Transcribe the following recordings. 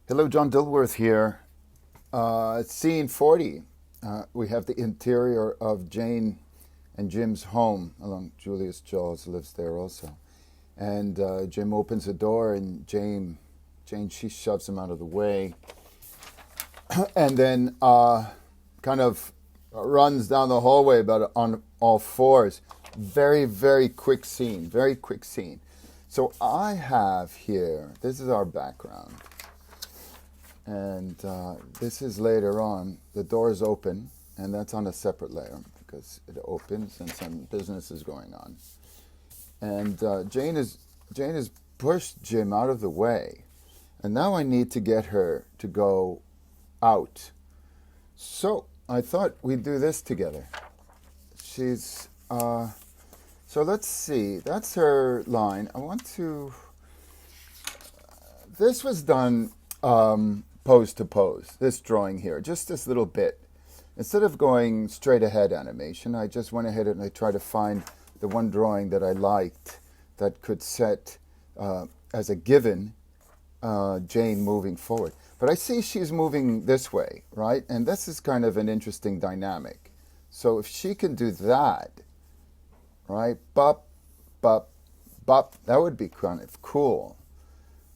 Hello, John Dilworth here. Scene 40. We have the interior of Jane and Jim's home, along Julius Jaws lives there also. And Jim opens the door, and Jane, she shoves him out of the way, and then kind of runs down the hallway, but on all fours. Very, very quick scene. Very quick scene. So I have here. This is our background. And this is later on. The door is open, and that's on a separate layer because it opens and some business is going on. And Jane has pushed Jim out of the way, and now I need to get her to go out. So I thought we'd do this together. She's so let's see. That's her line. I want to. This was done. Pose to pose, this drawing here, just this little bit. Instead of going straight ahead animation, I just went ahead and I tried to find the one drawing that I liked that could set as a given Jane moving forward. But I see she's moving this way, right? And this is kind of an interesting dynamic. So if she can do that, right? Bop, bop, bop, that would be kind of cool,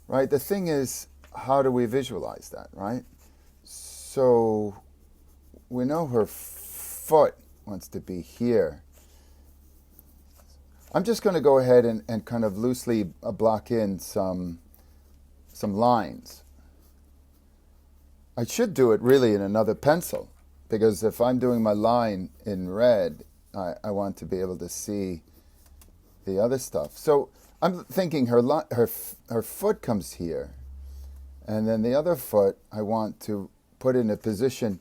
right? The thing is, how do we visualize that, right? So we know her foot wants to be here. I'm just going to go ahead and kind of loosely block in some lines. I should do it really in another pencil, because if I'm doing my line in red, I want to be able to see the other stuff. So I'm thinking her foot comes here. And then the other foot, I want to put in a position.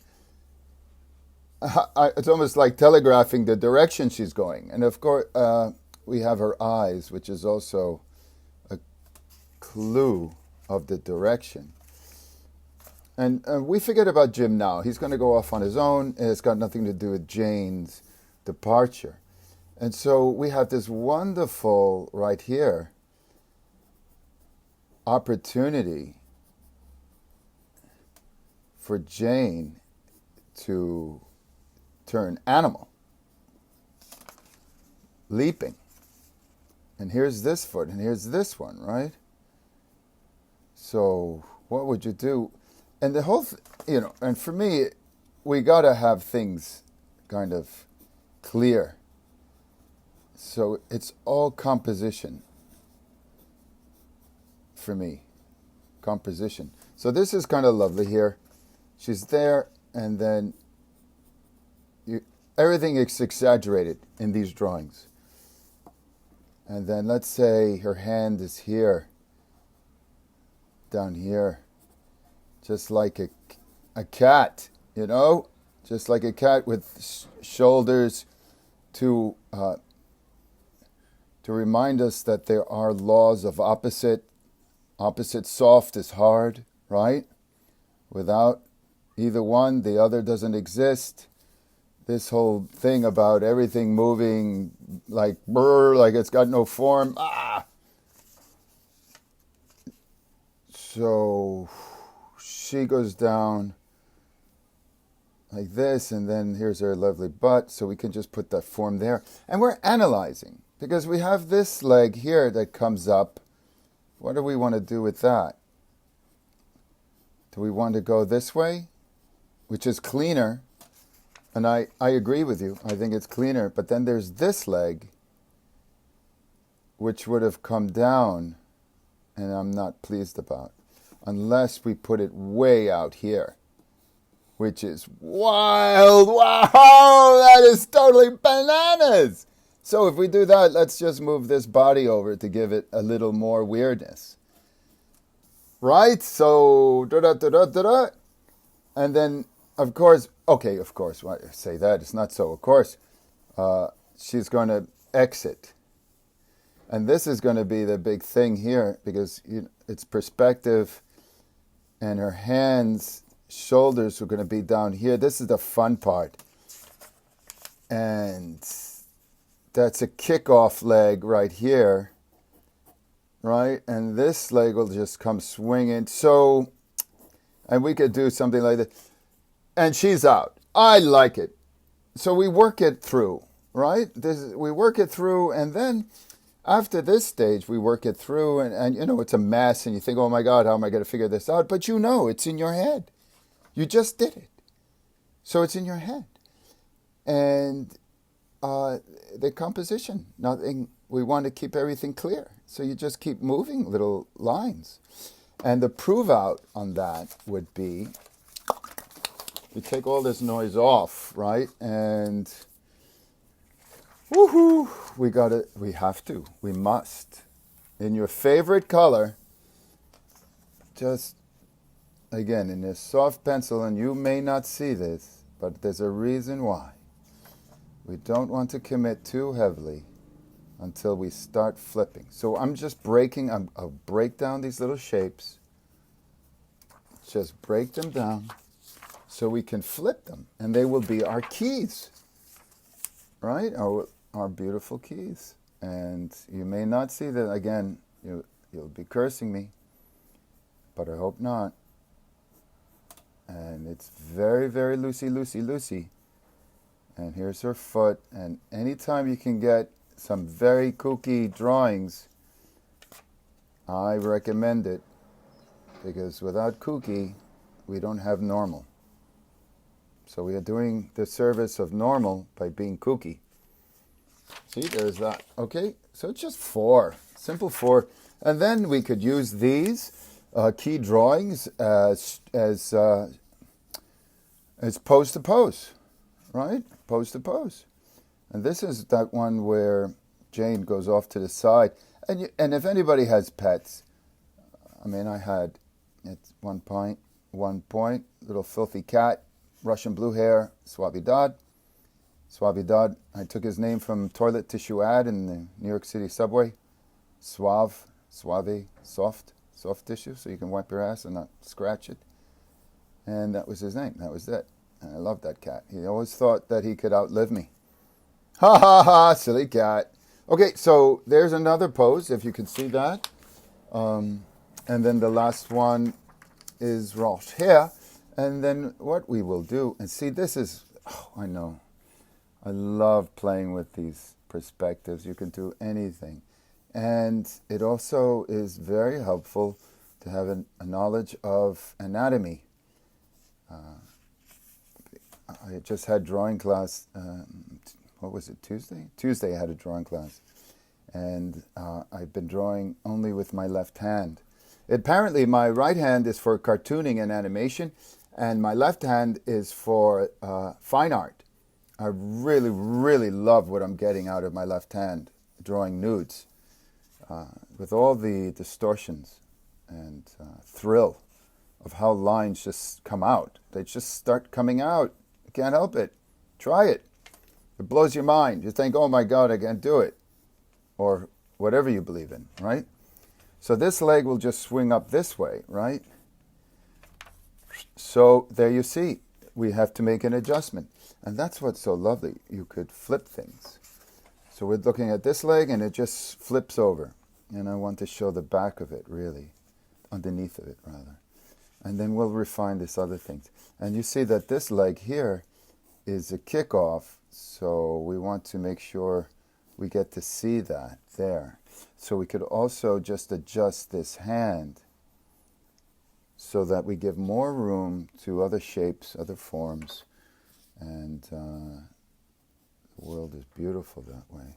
It's almost like telegraphing the direction she's going. And of course, we have her eyes, which is also a clue of the direction. And we forget about Jim now. He's going to go off on his own, and it's got nothing to do with Jane's departure. And so we have this wonderful, right here, opportunity for Jane to turn animal, leaping. And here's this foot, and here's this one, right? So what would you do? And the whole, and for me, we got to have things kind of clear. So it's all composition for me, composition. So this is kind of lovely here. She's there, and then everything is exaggerated in these drawings. And then let's say her hand is here, down here, just like a cat, just like a cat with shoulders to remind us that there are laws of opposite. Opposite soft is hard, right? Without either one, the other doesn't exist. This whole thing about everything moving like brr, like it's got no form. So she goes down like this, and then here's her lovely butt. So we can just put that form there. And we're analyzing, because we have this leg here that comes up. What do we want to do with that? Do we want to go this way, which is cleaner? And I agree with you. I think it's cleaner. But then there's this leg, which would have come down, and I'm not pleased about, unless we put it way out here, which is wild. Wow, that is totally bananas. So if we do that, let's just move this body over to give it a little more weirdness. Right? So, da-da-da-da-da-da. And then, of course, why say that? It's not so. Of course, she's going to exit. And this is going to be the big thing here, because it's perspective, and her hands, shoulders are going to be down here. This is the fun part. And that's a kickoff leg right here, right? And this leg will just come swinging. So And we could do something like this. And she's out. I like it. So we work it through, right? We work it through, and then after this stage, we work it through, and you know, it's a mess, and you think, oh my God, how am I going to figure this out? But you know, it's in your head. You just did it. So it's in your head. And the composition, nothing, we want to keep everything clear. So you just keep moving little lines. And the prove out on that would be, you take all this noise off, right? And woohoo, we must. In your favorite color, just, again, in this soft pencil, and you may not see this, but there's a reason why. We don't want to commit too heavily until we start flipping. So I'm just breaking, I'll break down these little shapes. Just break them down so we can flip them. And they will be our keys, right? Our beautiful keys. And you may not see that, again, you'll be cursing me, but I hope not. And it's very, very loosey, loosey, loosey. And here's her foot. And anytime you can get some very kooky drawings, I recommend it, because without kooky, we don't have normal. So we are doing the service of normal by being kooky. See, there's that. Okay, so it's just 4, simple 4. And then we could use these key drawings as pose to pose, right? Pose to pose. And this is that one where Jane goes off to the side. And if anybody has pets, I mean, I had at one point, little filthy cat, Russian blue hair, Suavidad. I took his name from toilet tissue ad in the New York City subway. Suave, soft tissue, so you can wipe your ass and not scratch it. And that was his name. That was it. And I loved that cat. He always thought that he could outlive me. Ha ha ha, silly cat. Okay, so there's another pose, if you can see that. And then the last one is Roche here. And then what we will do, and see, this is, I know, I love playing with these perspectives. You can do anything. And it also is very helpful to have a knowledge of anatomy. I just had drawing class, what was it, Tuesday? Tuesday I had a drawing class. And I've been drawing only with my left hand. Apparently my right hand is for cartooning and animation, and my left hand is for fine art. I really, really love what I'm getting out of my left hand, drawing nudes, with all the distortions and thrill of how lines just come out. They just start coming out. You can't help it. Try it. It blows your mind. You think, oh my God, I can't do it. Or whatever you believe in, right? So this leg will just swing up this way, right? So there you see, we have to make an adjustment. And that's what's so lovely. You could flip things. So we're looking at this leg and it just flips over. And I want to show the back of it, really. Underneath of it, rather. And then we'll refine this other things. And you see that this leg here is a kickoff. So we want to make sure we get to see that there. So we could also just adjust this hand so that we give more room to other shapes, other forms. And the world is beautiful that way.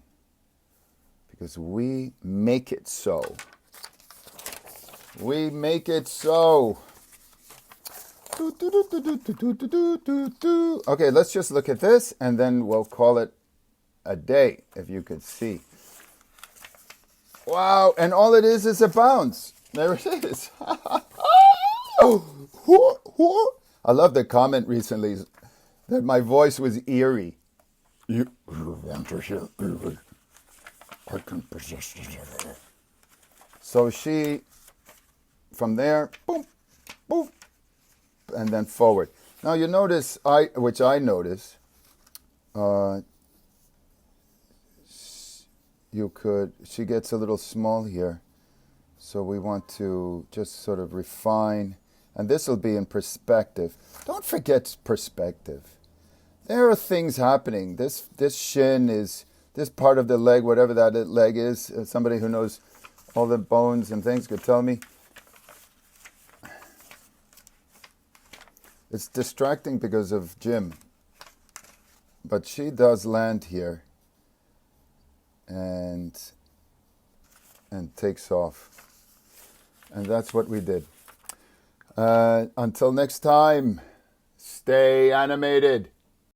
Because we make it so. We make it so. Okay, let's just look at this and then we'll call it a day, if you could see. Wow, and all it is a bounce. There it is. I love the comment recently that my voice was eerie. You want to hear eerie? I can possess it. So she, from there, boom, boom, and then forward. Now you notice, which I notice, she gets a little small here. So we want to just sort of refine. And this will be in perspective. Don't forget perspective. There are things happening. This shin is, this part of the leg, whatever that leg is, somebody who knows all the bones and things could tell me. It's distracting because of Jim. But she does land here and takes off. And that's what we did. Until next time, stay animated.